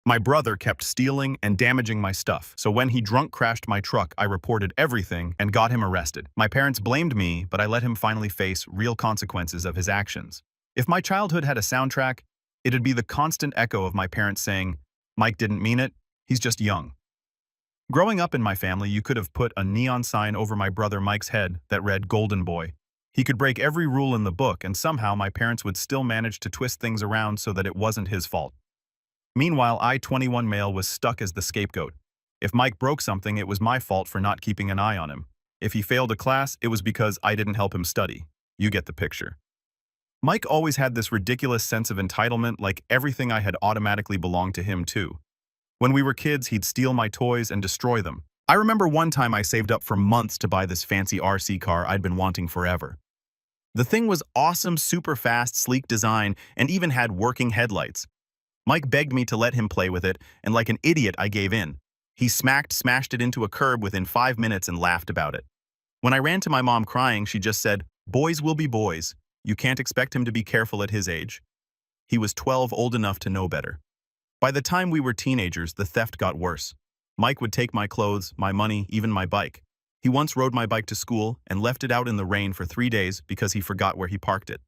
My brother kept stealing and damaging my stuff, so when he drunk crashed my truck, I reported everything and got him arrested. My parents blamed me, but I let him finally face real consequences of his actions. If my childhood had a soundtrack, it'd be the constant echo of my parents saying, "Mike didn't mean it, he's just young." Growing up in my family, you could have put a neon sign over my brother Mike's head that read "Golden Boy." He could break every rule in the book, and somehow my parents would still manage to twist things around so that it wasn't his fault. Meanwhile, I, 21 male, was stuck as the scapegoat. If Mike broke something, it was my fault for not keeping an eye on him. If he failed a class, it was because I didn't help him study. You get the picture. Mike always had this ridiculous sense of entitlement, like everything I had automatically belonged to him too. When we were kids, he'd steal my toys and destroy them. I remember one time I saved up for months to buy this fancy RC car I'd been wanting forever. The thing was awesome, super fast, sleek design, and even had working headlights. Mike begged me to let him play with it, and like an idiot, I gave in. He smashed it into a curb within 5 minutes and laughed about it. When I ran to my mom crying, she just said, "Boys will be boys. You can't expect him to be careful at his age." He was 12, old enough to know better. By the time we were teenagers, the theft got worse. Mike would take my clothes, my money, even my bike. He once rode my bike to school and left it out in the rain for 3 days because he forgot where he parked it.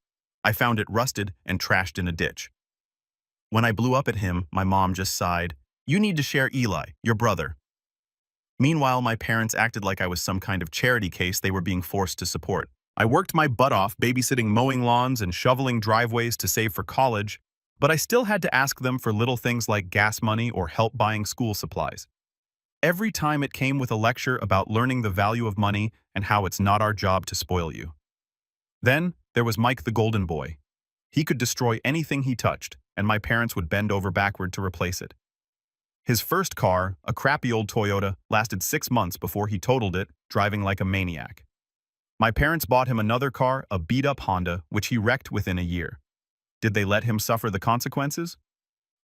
I found it rusted and trashed in a ditch. When I blew up at him, my mom just sighed, "You need to share Eli, your brother." Meanwhile, my parents acted like I was some kind of charity case they were being forced to support. I worked my butt off babysitting mowing lawns and shoveling driveways to save for college, but I still had to ask them for little things like gas money or help buying school supplies. Every time it came with a lecture about learning the value of money and how it's not our job to spoil you. Then, there was Mike the Golden Boy. He could destroy anything he touched, and my parents would bend over backward to replace it. His first car, a crappy old Toyota, lasted 6 months before he totaled it, driving like a maniac. My parents bought him another car, a beat-up Honda, which he wrecked within a year. Did they let him suffer the consequences?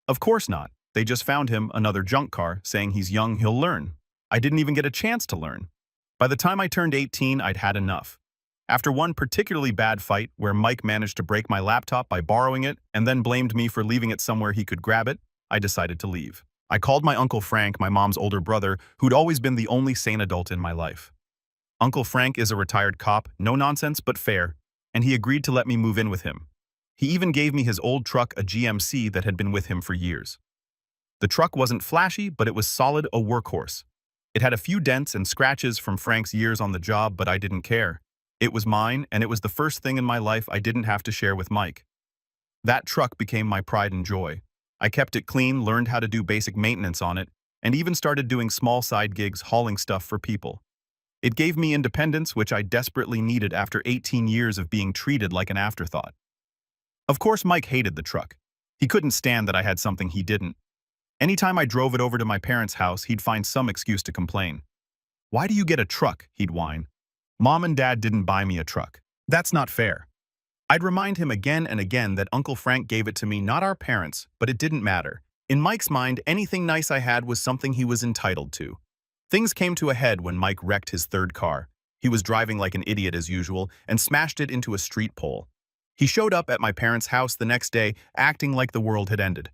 Of course not. They just found him another junk car, saying he's young, he'll learn. I didn't even get a chance to learn. By the time I turned 18, I'd had enough. After one particularly bad fight where Mike managed to break my laptop by borrowing it and then blamed me for leaving it somewhere he could grab it, I decided to leave. I called my Uncle Frank, my mom's older brother, who'd always been the only sane adult in my life. Uncle Frank is a retired cop, no nonsense but fair, and he agreed to let me move in with him. He even gave me his old truck, a GMC that had been with him for years. The truck wasn't flashy, but it was solid, a workhorse. It had a few dents and scratches from Frank's years on the job, but I didn't care. It was mine, and it was the first thing in my life I didn't have to share with Mike. That truck became my pride and joy. I kept it clean, learned how to do basic maintenance on it, and even started doing small side gigs hauling stuff for people. It gave me independence, which I desperately needed after 18 years of being treated like an afterthought. Of course, Mike hated the truck. He couldn't stand that I had something he didn't. Anytime I drove it over to my parents' house, he'd find some excuse to complain. "Why do you get a truck?" he'd whine. "Mom and Dad didn't buy me a truck. That's not fair." I'd remind him again and again that Uncle Frank gave it to me, not our parents, but it didn't matter. In Mike's mind, anything nice I had was something he was entitled to. Things came to a head when Mike wrecked his third car. He was driving like an idiot as usual and smashed it into a street pole. He showed up at my parents' house the next day, acting like the world had ended.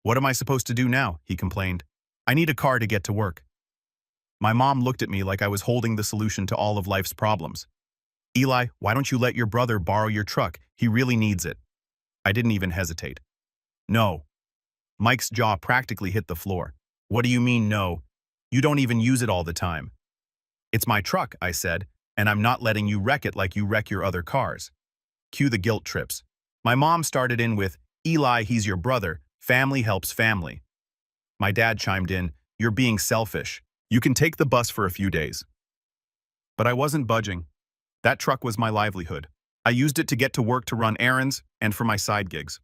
"What am I supposed to do now?" he complained. "I need a car to get to work." My mom looked at me like I was holding the solution to all of life's problems. "Eli, why don't you let your brother borrow your truck? He really needs it." I didn't even hesitate. "No." Mike's jaw practically hit the floor. "What do you mean, no? You don't even use it all the time." "It's my truck," I said, "and I'm not letting you wreck it like you wreck your other cars." Cue the guilt trips. My mom started in with, "Eli, he's your brother. Family helps family." My dad chimed in, "You're being selfish. You can take the bus for a few days." But I wasn't budging. That truck was my livelihood. I used it to get to work, to run errands, and for my side gigs.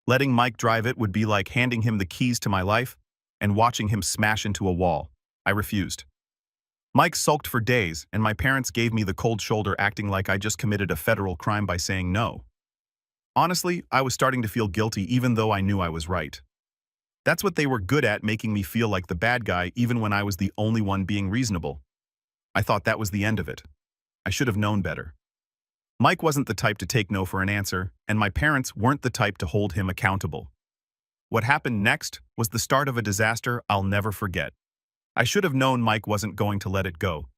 Letting Mike drive it would be like handing him the keys to my life and watching him smash into a wall. I refused. Mike sulked for days, and my parents gave me the cold shoulder, acting like I just committed a federal crime by saying no. Honestly, I was starting to feel guilty even though I knew I was right. That's what they were good at, making me feel like the bad guy even when I was the only one being reasonable. I thought that was the end of it. I should have known better. Mike wasn't the type to take no for an answer, and my parents weren't the type to hold him accountable. What happened next was the start of a disaster I'll never forget. I should have known Mike wasn't going to let it go.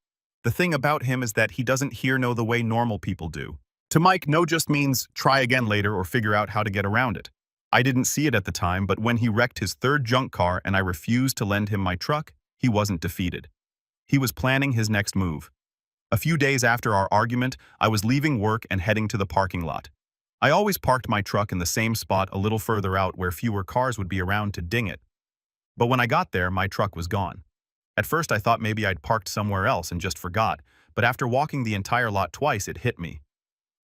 The thing about him is that he doesn't hear no the way normal people do. To Mike, no just means try again later or figure out how to get around it. I didn't see it at the time, but when he wrecked his third junk car and I refused to lend him my truck, he wasn't defeated. He was planning his next move. A few days after our argument, I was leaving work and heading to the parking lot. I always parked my truck in the same spot a little further out where fewer cars would be around to ding it. But when I got there, my truck was gone. At first I thought maybe I'd parked somewhere else and just forgot, but after walking the entire lot twice it hit me.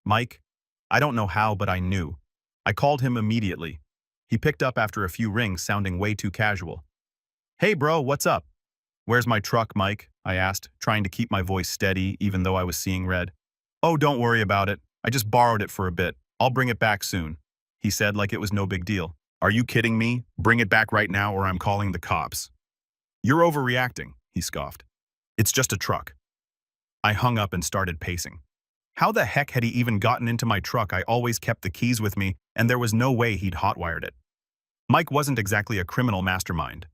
Mike, I don't know how, but I knew. I called him immediately. He picked up after a few rings, sounding way too casual. "Hey bro, what's up?" "Where's my truck, Mike?" I asked, trying to keep my voice steady even though I was seeing red. "Oh, don't worry about it. I just borrowed it for a bit. I'll bring it back soon," he said like it was no big deal. "Are you kidding me? Bring it back right now or I'm calling the cops." "You're overreacting," he scoffed. "It's just a truck." I hung up and started pacing. How the heck had he even gotten into my truck? I always kept the keys with me, and there was no way he'd hotwired it. Mike wasn't exactly a criminal mastermind.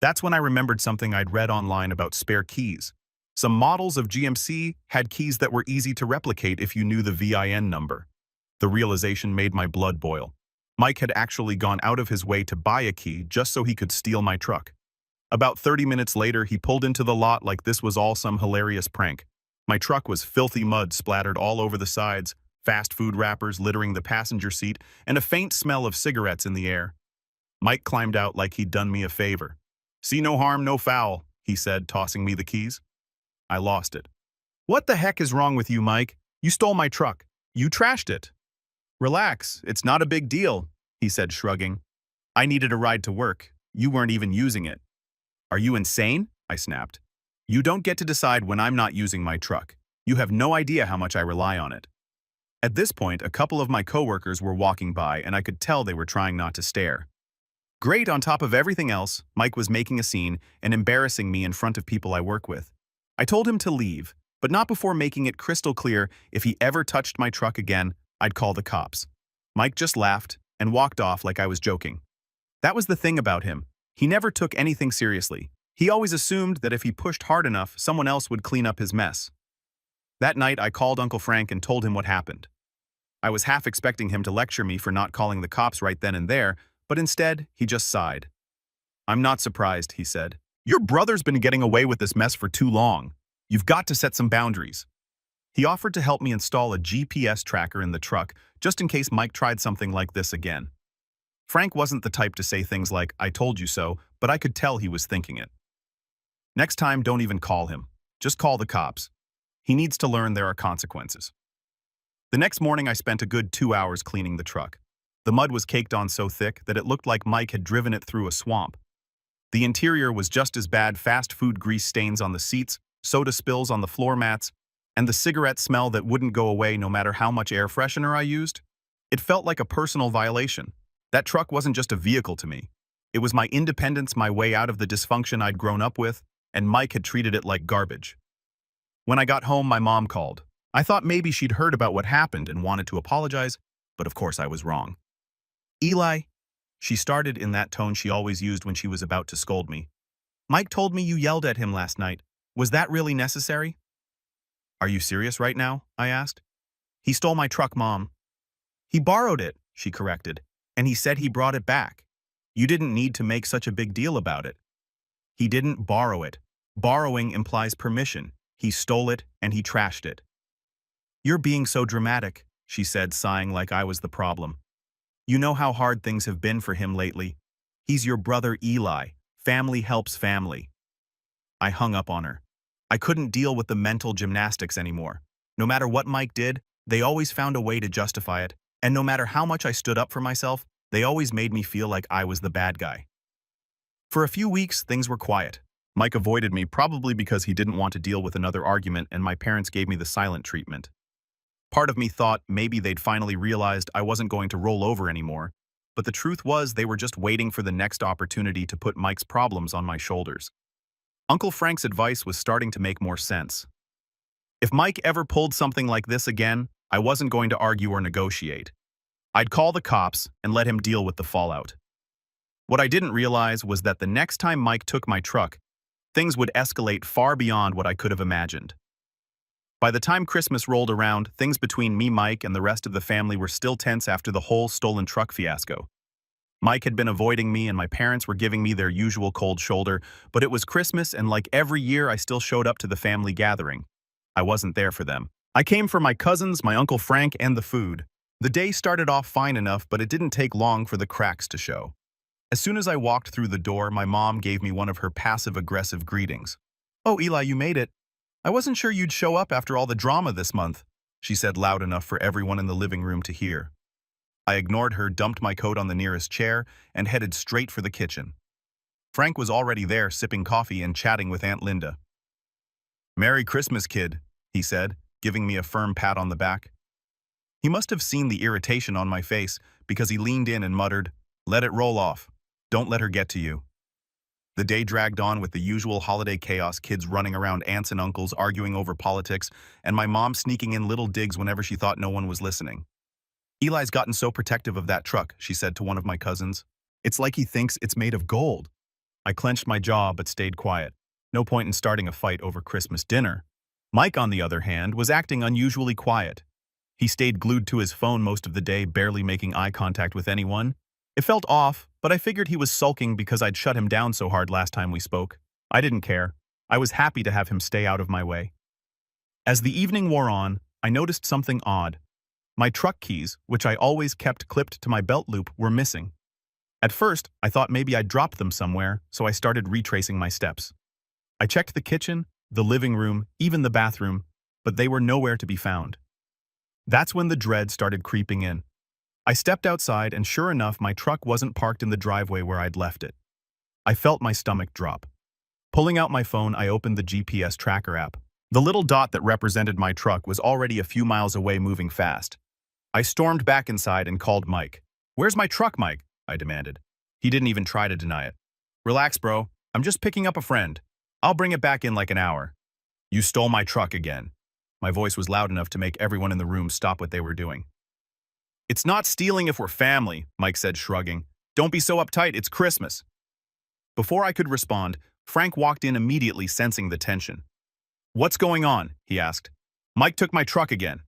That's when I remembered something I'd read online about spare keys. Some models of GMC had keys that were easy to replicate if you knew the VIN number. The realization made my blood boil. Mike had actually gone out of his way to buy a key just so he could steal my truck. About 30 minutes later, he pulled into the lot like this was all some hilarious prank. My truck was filthy mud splattered all over the sides, fast food wrappers littering the passenger seat, and a faint smell of cigarettes in the air. Mike climbed out like he'd done me a favor. "See no harm, no foul," he said, tossing me the keys. I lost it. "What the heck is wrong with you, Mike? You stole my truck. You trashed it." "Relax, it's not a big deal," he said, shrugging. "I needed a ride to work. You weren't even using it." "Are you insane?" I snapped. "You don't get to decide when I'm not using my truck. You have no idea how much I rely on it." At this point, a couple of my coworkers were walking by and I could tell they were trying not to stare. Great, on top of everything else, Mike was making a scene and embarrassing me in front of people I work with. I told him to leave, but not before making it crystal clear if he ever touched my truck again, I'd call the cops. Mike just laughed and walked off like I was joking. That was the thing about him. He never took anything seriously. He always assumed that if he pushed hard enough, someone else would clean up his mess. That night, I called Uncle Frank and told him what happened. I was half expecting him to lecture me for not calling the cops right then and there, but instead, he just sighed. "I'm not surprised," he said. "Your brother's been getting away with this mess for too long. You've got to set some boundaries." He offered to help me install a GPS tracker in the truck, just in case Mike tried something like this again. Frank wasn't the type to say things like, "I told you so," but I could tell he was thinking it. "Next time, don't even call him. Just call the cops. He needs to learn there are consequences." The next morning, I spent a good 2 hours cleaning the truck. The mud was caked on so thick that it looked like Mike had driven it through a swamp. The interior was just as bad: fast food grease stains on the seats, soda spills on the floor mats, and the cigarette smell that wouldn't go away no matter how much air freshener I used. It felt like a personal violation. That truck wasn't just a vehicle to me. It was my independence, my way out of the dysfunction I'd grown up with, and Mike had treated it like garbage. When I got home, my mom called. I thought maybe she'd heard about what happened and wanted to apologize, but of course I was wrong. "Eli," she started in that tone she always used when she was about to scold me. "Mike told me you yelled at him last night. Was that really necessary?" "Are you serious right now?" I asked. "He stole my truck, Mom." "He borrowed it," she corrected, "and he said he brought it back. You didn't need to make such a big deal about it." "He didn't borrow it. Borrowing implies permission. He stole it and he trashed it." "You're being so dramatic," she said, sighing like I was the problem. "You know how hard things have been for him lately. He's your brother Eli. Family helps family." I hung up on her. I couldn't deal with the mental gymnastics anymore. No matter what Mike did, they always found a way to justify it, and no matter how much I stood up for myself, they always made me feel like I was the bad guy. For a few weeks, things were quiet. Mike avoided me probably because he didn't want to deal with another argument, and my parents gave me the silent treatment. Part of me thought maybe they'd finally realized I wasn't going to roll over anymore, but the truth was they were just waiting for the next opportunity to put Mike's problems on my shoulders. Uncle Frank's advice was starting to make more sense. If Mike ever pulled something like this again, I wasn't going to argue or negotiate. I'd call the cops and let him deal with the fallout. What I didn't realize was that the next time Mike took my truck, things would escalate far beyond what I could have imagined. By the time Christmas rolled around, things between me, Mike, and the rest of the family were still tense after the whole stolen truck fiasco. Mike had been avoiding me and my parents were giving me their usual cold shoulder, but it was Christmas and like every year I still showed up to the family gathering. I wasn't there for them. I came for my cousins, my Uncle Frank, and the food. The day started off fine enough, but it didn't take long for the cracks to show. As soon as I walked through the door, my mom gave me one of her passive-aggressive greetings. "Oh, Eli, you made it. I wasn't sure you'd show up after all the drama this month," she said loud enough for everyone in the living room to hear. I ignored her, dumped my coat on the nearest chair, and headed straight for the kitchen. Frank was already there, sipping coffee and chatting with Aunt Linda. "Merry Christmas, kid," he said, giving me a firm pat on the back. He must have seen the irritation on my face because he leaned in and muttered, "Let it roll off. Don't let her get to you." The day dragged on with the usual holiday chaos, kids running around aunts and uncles arguing over politics, and my mom sneaking in little digs whenever she thought no one was listening. "Eli's gotten so protective of that truck," she said to one of my cousins. "It's like he thinks it's made of gold." I clenched my jaw but stayed quiet. No point in starting a fight over Christmas dinner. Mike, on the other hand, was acting unusually quiet. He stayed glued to his phone most of the day, barely making eye contact with anyone. It felt off, but I figured he was sulking because I'd shut him down so hard last time we spoke. I didn't care. I was happy to have him stay out of my way. As the evening wore on, I noticed something odd. My truck keys, which I always kept clipped to my belt loop, were missing. At first, I thought maybe I'd dropped them somewhere, so I started retracing my steps. I checked the kitchen, the living room, even the bathroom, but they were nowhere to be found. That's when the dread started creeping in. I stepped outside and sure enough, my truck wasn't parked in the driveway where I'd left it. I felt my stomach drop. Pulling out my phone, I opened the GPS tracker app. The little dot that represented my truck was already a few miles away, moving fast. I stormed back inside and called Mike. "Where's my truck, Mike?" I demanded. He didn't even try to deny it. "Relax, bro. I'm just picking up a friend. I'll bring it back in like an hour." "You stole my truck again." My voice was loud enough to make everyone in the room stop what they were doing. "It's not stealing if we're family," Mike said, shrugging. "Don't be so uptight, it's Christmas." Before I could respond, Frank walked in immediately, sensing the tension. "What's going on?" he asked. "Mike took my truck again,"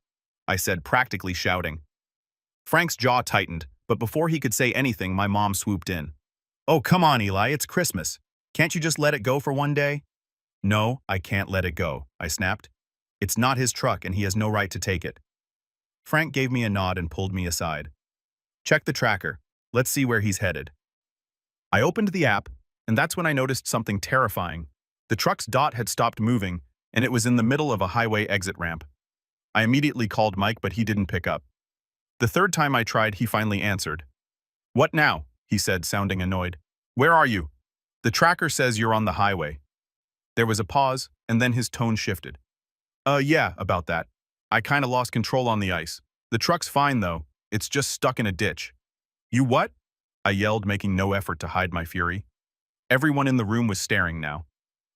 I said, practically shouting. Frank's jaw tightened, but before he could say anything, my mom swooped in. "Oh, come on, Eli, it's Christmas. Can't you just let it go for one day?" "No, I can't let it go," I snapped. "It's not his truck and he has no right to take it." Frank gave me a nod and pulled me aside. "Check the tracker. Let's see where he's headed." I opened the app, and that's when I noticed something terrifying. The truck's dot had stopped moving, and it was in the middle of a highway exit ramp. I immediately called Mike, but he didn't pick up. The third time I tried, he finally answered. "What now?" he said, sounding annoyed. "Where are you?" "The tracker says you're on the highway." There was a pause, and then his tone shifted. Yeah, about that. I kinda lost control on the ice. The truck's fine, though. It's just stuck in a ditch." "You what?" I yelled, making no effort to hide my fury. Everyone in the room was staring now.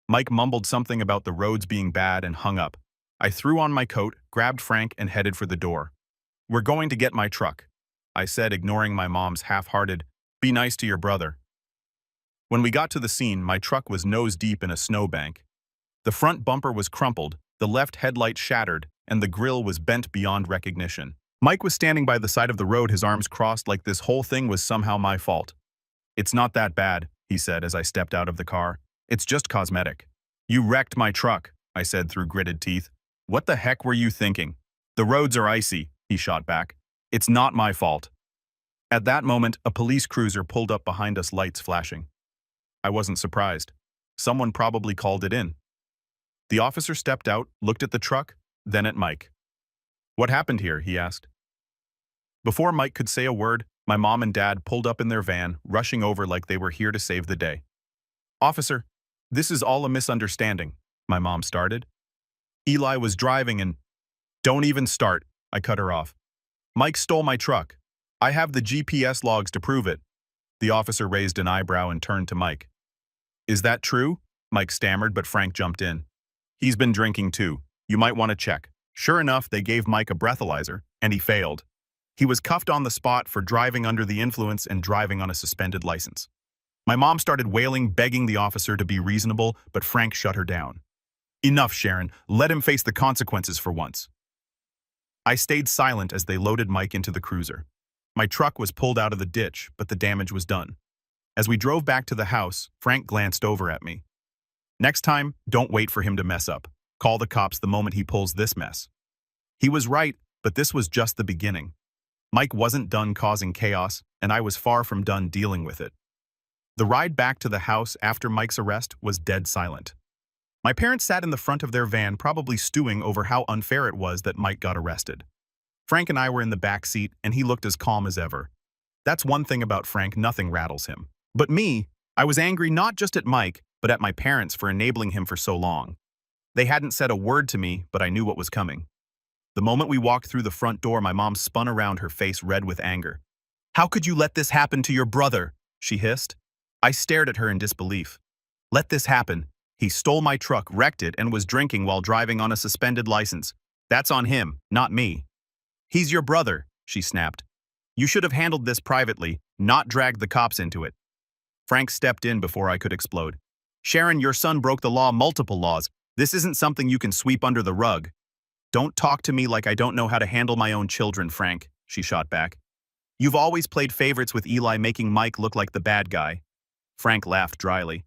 Mike mumbled something about the roads being bad and hung up. I threw on my coat, grabbed Frank, and headed for the door. "We're going to get my truck," I said, ignoring my mom's half-hearted, "Be nice to your brother." When we got to the scene, my truck was nose-deep in a snowbank. The front bumper was crumpled, the left headlight shattered, and the grille was bent beyond recognition. Mike was standing by the side of the road, his arms crossed like this whole thing was somehow my fault. "It's not that bad," he said as I stepped out of the car. "It's just cosmetic." "You wrecked my truck," I said through gritted teeth. "What the heck were you thinking?" "The roads are icy," he shot back. "It's not my fault." At that moment, a police cruiser pulled up behind us, lights flashing. I wasn't surprised. Someone probably called it in. The officer stepped out, looked at the truck, then at Mike. "What happened here?" he asked. Before Mike could say a word, my mom and dad pulled up in their van, rushing over like they were here to save the day. "Officer, this is all a misunderstanding," my mom started. "Eli was driving and—" "Don't even start," I cut her off. "Mike stole my truck. I have the GPS logs to prove it." The officer raised an eyebrow and turned to Mike. "Is that true?" Mike stammered, but Frank jumped in. "He's been drinking too. You might want to check." Sure enough, they gave Mike a breathalyzer, and he failed. He was cuffed on the spot for driving under the influence and driving on a suspended license. My mom started wailing, begging the officer to be reasonable, but Frank shut her down. Enough, Sharon. Let him face the consequences for once. I stayed silent as they loaded Mike into the cruiser. My truck was pulled out of the ditch, but the damage was done. As we drove back to the house, Frank glanced over at me. Next time, don't wait for him to mess up. Call the cops the moment he pulls this mess. He was right, but this was just the beginning. Mike wasn't done causing chaos, and I was far from done dealing with it. The ride back to the house after Mike's arrest was dead silent. My parents sat in the front of their van, probably stewing over how unfair it was that Mike got arrested. Frank and I were in the back seat, and he looked as calm as ever. That's one thing about Frank, nothing rattles him. But me, I was angry not just at Mike, but at my parents for enabling him for so long. They hadn't said a word to me, but I knew what was coming. The moment we walked through the front door, my mom spun around, her face red with anger. "How could you let this happen to your brother?" she hissed. I stared at her in disbelief. "Let this happen? He stole my truck, wrecked it, and was drinking while driving on a suspended license. That's on him, not me." "He's your brother," she snapped. "You should have handled this privately, not dragged the cops into it." Frank stepped in before I could explode. "Sharon, your son broke the law, multiple laws. This isn't something you can sweep under the rug." "Don't talk to me like I don't know how to handle my own children, Frank," she shot back. "You've always played favorites with Eli, making Mike look like the bad guy." Frank laughed dryly.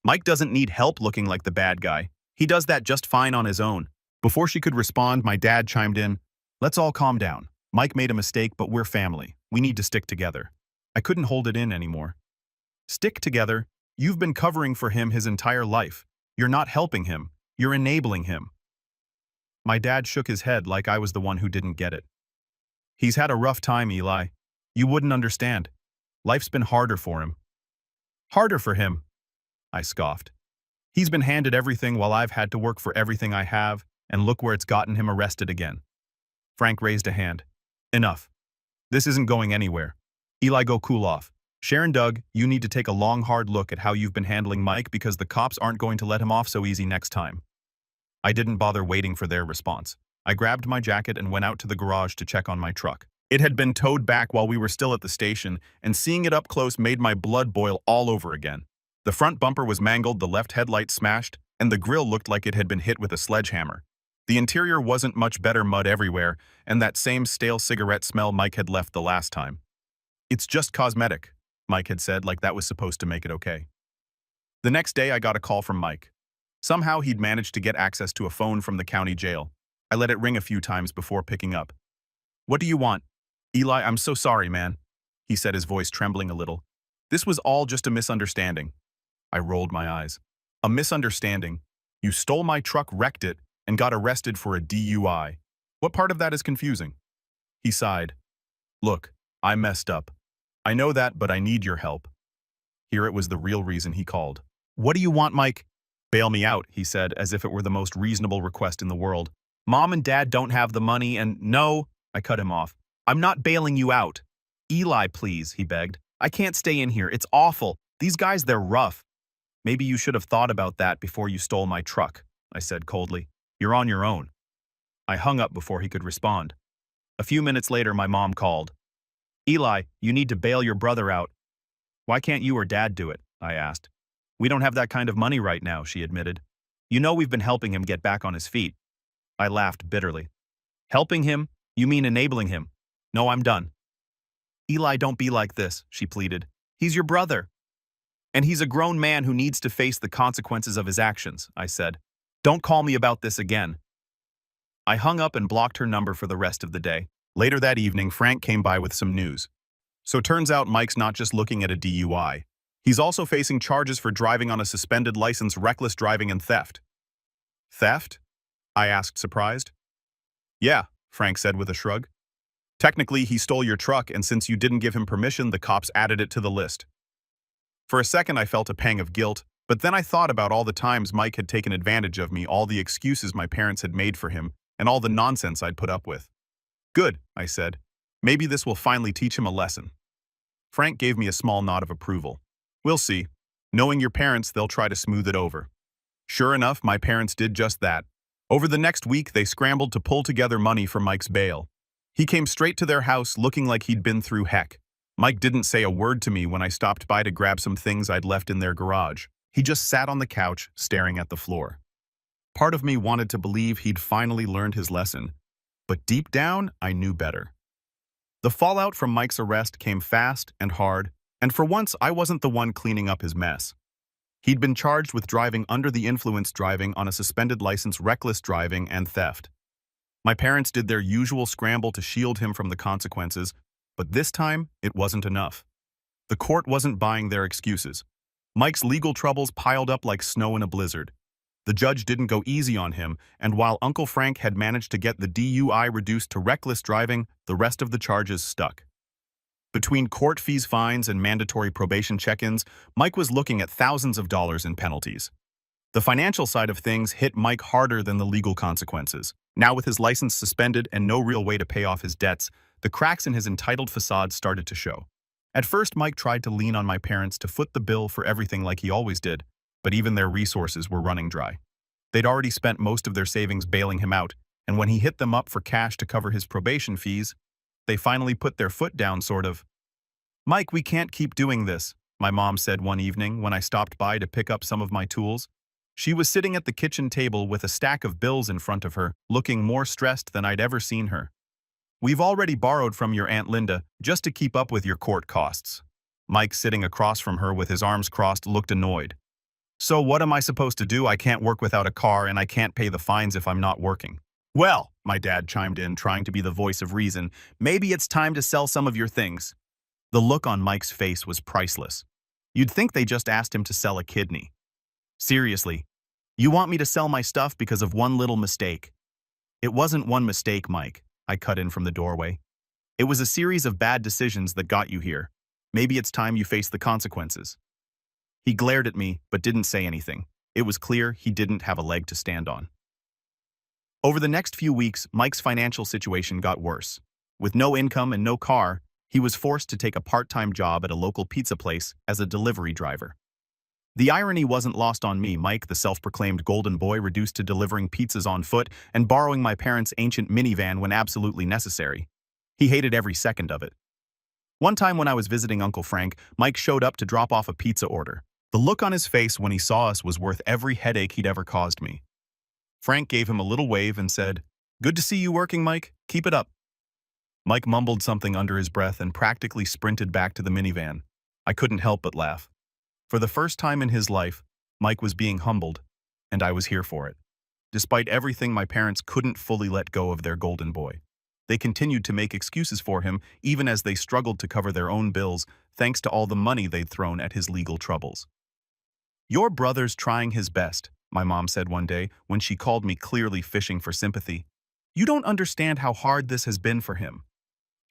"Mike doesn't need help looking like the bad guy. He does that just fine on his own." Before she could respond, my dad chimed in. "Let's all calm down. Mike made a mistake, but we're family. We need to stick together." I couldn't hold it in anymore. "Stick together? You've been covering for him his entire life. You're not helping him. You're enabling him." My dad shook his head like I was the one who didn't get it. "He's had a rough time, Eli. You wouldn't understand. Life's been harder for him." "Harder for him?" I scoffed. "He's been handed everything while I've had to work for everything I have, and look where it's gotten him arrested again." Frank raised a hand. "Enough. This isn't going anywhere. Eli, go cool off. Sharon, Doug, you need to take a long, hard look at how you've been handling Mike, because the cops aren't going to let him off so easy next time." I didn't bother waiting for their response. I grabbed my jacket and went out to the garage to check on my truck. It had been towed back while we were still at the station, and seeing it up close made my blood boil all over again. The front bumper was mangled, the left headlight smashed, and the grille looked like it had been hit with a sledgehammer. The interior wasn't much better, mud everywhere, and that same stale cigarette smell Mike had left the last time. "It's just cosmetic," Mike had said, like that was supposed to make it okay. The next day I got a call from Mike. Somehow he'd managed to get access to a phone from the county jail. I let it ring a few times before picking up. "What do you want?" "Eli, I'm so sorry, man," he said, his voice trembling a little. "This was all just a misunderstanding." I rolled my eyes. "A misunderstanding? You stole my truck, wrecked it, and got arrested for a DUI. What part of that is confusing?" He sighed. "Look, I messed up. I know that, but I need your help." Here it was the real reason he called. "What do you want, Mike?" "Bail me out," he said, as if it were the most reasonable request in the world. "Mom and Dad don't have the money and—" "No," I cut him off. "I'm not bailing you out." "Eli, please," he begged. "I can't stay in here. It's awful. These guys, they're rough." "Maybe you should have thought about that before you stole my truck," I said coldly. "You're on your own." I hung up before he could respond. A few minutes later, my mom called. "Eli, you need to bail your brother out." "Why can't you or Dad do it?" I asked. "We don't have that kind of money right now," she admitted. "You know we've been helping him get back on his feet." I laughed bitterly. "Helping him? You mean enabling him? No, I'm done." "Eli, don't be like this," she pleaded. "He's your brother." "And he's a grown man who needs to face the consequences of his actions," I said. "Don't call me about this again." I hung up and blocked her number for the rest of the day. Later that evening, Frank came by with some news. So turns out Mike's not just looking at a DUI. He's also facing charges for driving on a suspended license, reckless driving, and theft. "Theft?" I asked, surprised. "Yeah," Frank said with a shrug. "Technically, he stole your truck, and since you didn't give him permission, the cops added it to the list." For a second, I felt a pang of guilt, but then I thought about all the times Mike had taken advantage of me, all the excuses my parents had made for him, and all the nonsense I'd put up with. "Good," I said. "Maybe this will finally teach him a lesson." Frank gave me a small nod of approval. "We'll see. Knowing your parents, they'll try to smooth it over." Sure enough, my parents did just that. Over the next week, they scrambled to pull together money for Mike's bail. He came straight to their house looking like he'd been through heck. Mike didn't say a word to me when I stopped by to grab some things I'd left in their garage. He just sat on the couch, staring at the floor. Part of me wanted to believe he'd finally learned his lesson, but deep down, I knew better. The fallout from Mike's arrest came fast and hard, and for once, I wasn't the one cleaning up his mess. He'd been charged with driving under the influence, driving on a suspended license, reckless driving, and theft. My parents did their usual scramble to shield him from the consequences, but this time, it wasn't enough. The court wasn't buying their excuses. Mike's legal troubles piled up like snow in a blizzard. The judge didn't go easy on him, and while Uncle Frank had managed to get the DUI reduced to reckless driving, the rest of the charges stuck. Between court fees, fines, and mandatory probation check-ins, Mike was looking at thousands of dollars in penalties. The financial side of things hit Mike harder than the legal consequences. Now with his license suspended and no real way to pay off his debts, the cracks in his entitled facade started to show. At first, Mike tried to lean on my parents to foot the bill for everything like he always did, but even their resources were running dry. They'd already spent most of their savings bailing him out, and when he hit them up for cash to cover his probation fees, they finally put their foot down, sort of. "Mike, we can't keep doing this," my mom said one evening when I stopped by to pick up some of my tools. She was sitting at the kitchen table with a stack of bills in front of her, looking more stressed than I'd ever seen her. "We've already borrowed from your Aunt Linda just to keep up with your court costs." Mike, sitting across from her with his arms crossed, looked annoyed. "So what am I supposed to do? I can't work without a car and I can't pay the fines if I'm not working." "Well," my dad chimed in, trying to be the voice of reason, "maybe it's time to sell some of your things." The look on Mike's face was priceless. You'd think they just asked him to sell a kidney. "Seriously, you want me to sell my stuff because of one little mistake?" "It wasn't one mistake, Mike," I cut in from the doorway. "It was a series of bad decisions that got you here. Maybe it's time you face the consequences." He glared at me, but didn't say anything. It was clear he didn't have a leg to stand on. Over the next few weeks, Mike's financial situation got worse. With no income and no car, he was forced to take a part-time job at a local pizza place as a delivery driver. The irony wasn't lost on me, Mike, the self-proclaimed golden boy, reduced to delivering pizzas on foot and borrowing my parents' ancient minivan when absolutely necessary. He hated every second of it. One time when I was visiting Uncle Frank, Mike showed up to drop off a pizza order. The look on his face when he saw us was worth every headache he'd ever caused me. Frank gave him a little wave and said, "Good to see you working, Mike. Keep it up." Mike mumbled something under his breath and practically sprinted back to the minivan. I couldn't help but laugh. For the first time in his life, Mike was being humbled, and I was here for it. Despite everything, my parents couldn't fully let go of their golden boy. They continued to make excuses for him, even as they struggled to cover their own bills, thanks to all the money they'd thrown at his legal troubles. "Your brother's trying his best," my mom said one day when she called me, clearly fishing for sympathy. "You don't understand how hard this has been for him."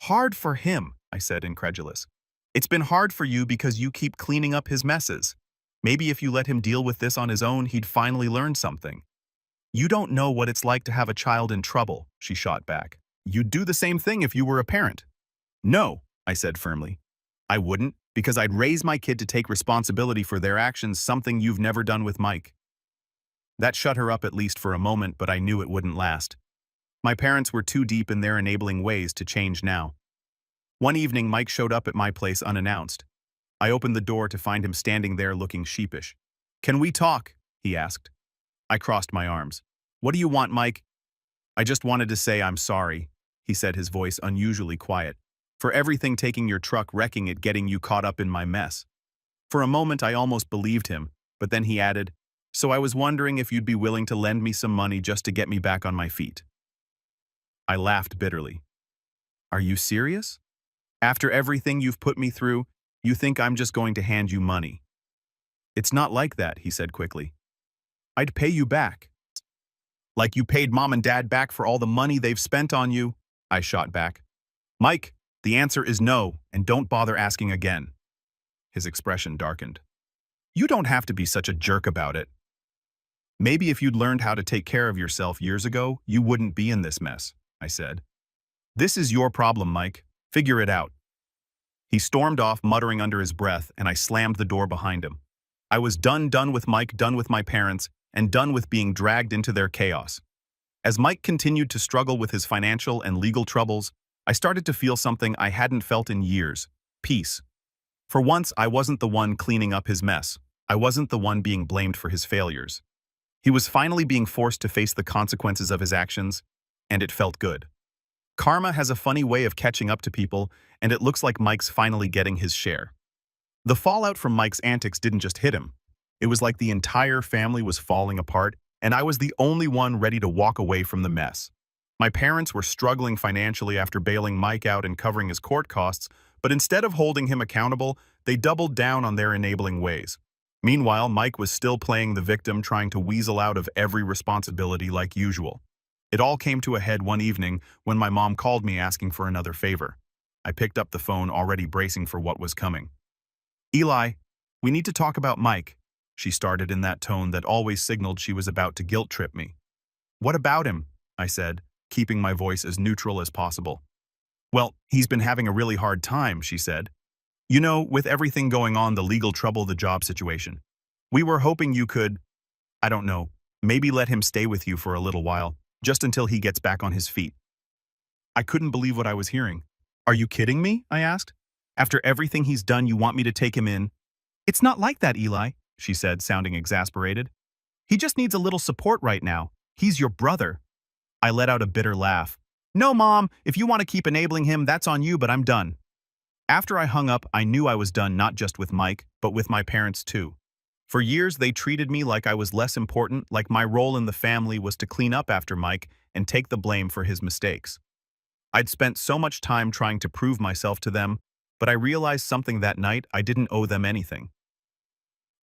"Hard for him," I said, incredulous. "It's been hard for you because you keep cleaning up his messes. Maybe if you let him deal with this on his own, he'd finally learn something." "You don't know what it's like to have a child in trouble," she shot back. "You'd do the same thing if you were a parent." "No," I said firmly. "I wouldn't, because I'd raise my kid to take responsibility for their actions, something you've never done with Mike." That shut her up, at least for a moment, but I knew it wouldn't last. My parents were too deep in their enabling ways to change now. One evening, Mike showed up at my place unannounced. I opened the door to find him standing there looking sheepish. "Can we talk?" he asked. I crossed my arms. "What do you want, Mike?" "I just wanted to say I'm sorry," he said, his voice unusually quiet, "for everything, taking your truck, wrecking it, getting you caught up in my mess." For a moment, I almost believed him, but then he added, "So I was wondering if you'd be willing to lend me some money just to get me back on my feet." I laughed bitterly. "Are you serious? After everything you've put me through, you think I'm just going to hand you money?" "It's not like that," he said quickly. "I'd pay you back." "Like you paid Mom and Dad back for all the money they've spent on you?" I shot back. "Mike, the answer is no, and don't bother asking again." His expression darkened. "You don't have to be such a jerk about it. Maybe if you'd learned how to take care of yourself years ago, you wouldn't be in this mess," I said. "This is your problem, Mike. Figure it out." He stormed off, muttering under his breath, and I slammed the door behind him. I was done with Mike, done with my parents, and done with being dragged into their chaos. As Mike continued to struggle with his financial and legal troubles, I started to feel something I hadn't felt in years: Peace. For once, I wasn't the one cleaning up his mess. I wasn't the one being blamed for his failures. He was finally being forced to face the consequences of his actions, and it felt good. Karma has a funny way of catching up to people, and it looks like Mike's finally getting his share. The fallout from Mike's antics didn't just hit him. It was like the entire family was falling apart, and I was the only one ready to walk away from the mess. My parents were struggling financially after bailing Mike out and covering his court costs, but instead of holding him accountable, they doubled down on their enabling ways. Meanwhile, Mike was still playing the victim, trying to weasel out of every responsibility like usual. It all came to a head one evening when my mom called me asking for another favor. I picked up the phone, already bracing for what was coming. "Eli, we need to talk about Mike," she started in that tone that always signaled she was about to guilt-trip me. "What about him?" I said, keeping my voice as neutral as possible. "Well, he's been having a really hard time," she said. "You know, with everything going on, the legal trouble, the job situation. We were hoping you could, I don't know, maybe let him stay with you for a little while, just until he gets back on his feet." I couldn't believe what I was hearing. "Are you kidding me?" I asked. "After everything he's done, you want me to take him in?" "It's not like that, Eli," she said, sounding exasperated. "He just needs a little support right now. He's your brother." I let out a bitter laugh. "No, Mom, if you want to keep enabling him, that's on you, but I'm done." After I hung up, I knew I was done not just with Mike, but with my parents too. For years, they treated me like I was less important, like my role in the family was to clean up after Mike and take the blame for his mistakes. I'd spent so much time trying to prove myself to them, but I realized something that night: I didn't owe them anything.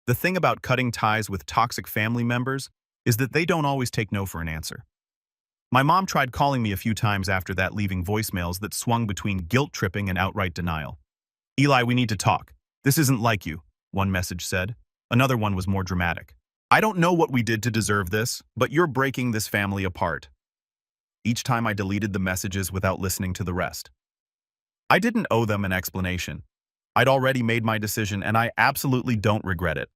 The thing about cutting ties with toxic family members is that they don't always take no for an answer. My mom tried calling me a few times after that, leaving voicemails that swung between guilt-tripping and outright denial. "Eli, we need to talk. This isn't like you," one message said. Another one was more dramatic. "I don't know what we did to deserve this, but you're breaking this family apart." Each time I deleted the messages without listening to the rest. I didn't owe them an explanation. I'd already made my decision, and I absolutely don't regret it.